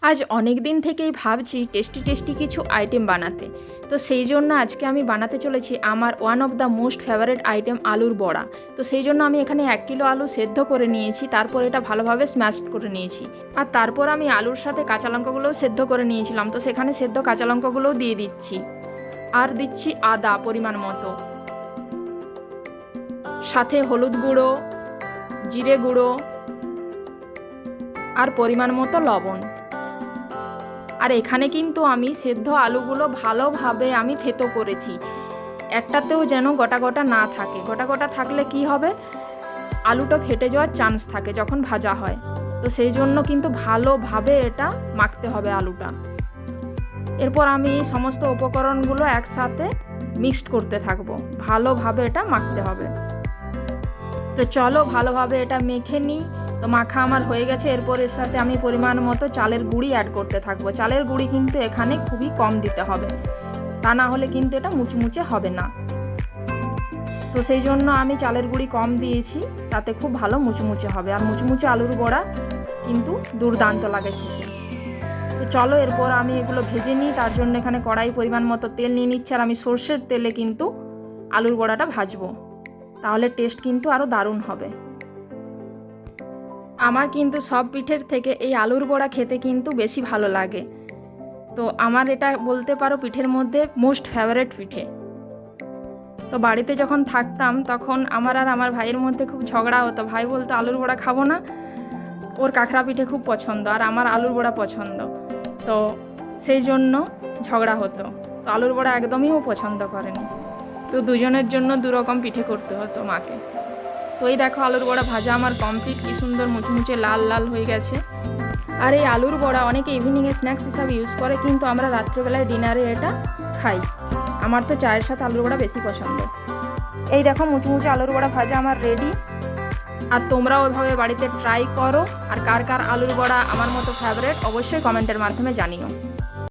আজ অনেক দিন থেকেই ভাবছি টেস্টি টেস্টি কিছু আইটেম বানাতে। তো সেই জন্য আজকে আমি বানাতে চলেছি আমার one of the most favourite item আলুর বড়া। তো সেই জন্য আমি এখানে 1 কিলো আলু সেদ্ধ করে নিয়েছি, তারপর এটা ভালোভাবে স্ম্যাশড করে নিয়েছি। আর তারপর আমি আলুর সাথে কাঁচা লঙ্কাগুলোও সেদ্ধ করে নিয়েছিলাম, তো সেখানে সেদ্ধ কাঁচা লঙ্কাগুলোও দিয়ে দিচ্ছি। আর দিচ্ছি আদা পরিমাণ মতো, সাথে হলুদ গুঁড়ো, জিরে গুঁড়ো আর পরিমাণ মতো লবণ। আর এখানে কিন্তু আমি সেদ্ধ আলুগুলো ভালোভাবে আমি থেতো করেছি, একটাতেও যেন গোটা গোটা না থাকে। গোটা গোটা থাকলে কি হবে, আলুটা ফেটে যাওয়ার চান্স থাকে যখন ভাজা হয়। তো সেই জন্য কিন্তু ভালোভাবে এটা মাখতে হবে আলুটা। এরপর আমি সমস্ত উপকরণগুলো একসাথে মিক্সড করতে থাকবো, ভালোভাবে এটা মাখতে হবে। তো চলো ভালোভাবে এটা মেখে নিই। তো মাখা আমার হয়ে গেছে। এরপর এর সাথে আমি পরিমাণ মতো চালের গুঁড়ি অ্যাড করতে থাকবো। চালের গুঁড়ি কিন্তু এখানে খুবই কম দিতে হবে, তা না হলে কিন্তু এটা মুচমুচে হবে না। তো সেই জন্য আমি চালের গুঁড়ি কম দিয়েছি, তাতে খুব ভালো মুচমুচে হবে। আর মুচমুচে আলুর বড়া কিন্তু দুর্দান্ত লাগে খেতে। তো চলো এরপর আমি এগুলো ভেজে নিই। তার জন্য এখানে কড়াই পরিমাণ মতো তেল নিয়ে নিচ্ছি। আর আমি সর্ষের তেলে কিন্তু আলুর বড়াটা ভাজবো, তাহলে টেস্ট কিন্তু আরও দারুণ হবে। আমার কিন্তু সব পিঠের থেকে এই আলুর বড়া খেতে কিন্তু বেশি ভালো লাগে। তো আমার এটা বলতে পারো পিঠের মধ্যে মোস্ট ফেভারিট পিঠে। তো বাড়িতে যখন থাকতাম তখন আমার আর আমার ভাইয়ের মধ্যে খুব ঝগড়া হতো। ভাই বলতো আলুর বড়া খাবো না, ওর কাঁকড়া পিঠে খুব পছন্দ আর আমার আলুর বড়া পছন্দ। তো সেই জন্য ঝগড়া হতো। তো আলুর বড়া একদমই ও পছন্দ করেনি। তো দুজনের জন্য দুরকম পিঠে করতে হতো মাকে। তো এই দেখো আলুর বড়া ভাজা আমার কমপ্লিট, কি সুন্দর মুচমুচে লাল লাল হয়ে গেছে। আর এই আলুর বড়া অনেকে ইভিনিংয়ে স্ন্যাক্স হিসাবে ইউজ করে, কিন্তু আমরা রাত্রেবেলায় ডিনারে এটা খাই। আমার তো চায়ের সাথে আলুর বড়া বেশি পছন্দ। এই দেখো মুচমুচে আলুর বড়া ভাজা আমার রেডি। আর তোমরাও ওইভাবে বাড়িতে ট্রাই করো। আর কার কার আলুর বড়া আমার মতো ফেভারিট অবশ্যই কমেন্টের মাধ্যমে জানিও।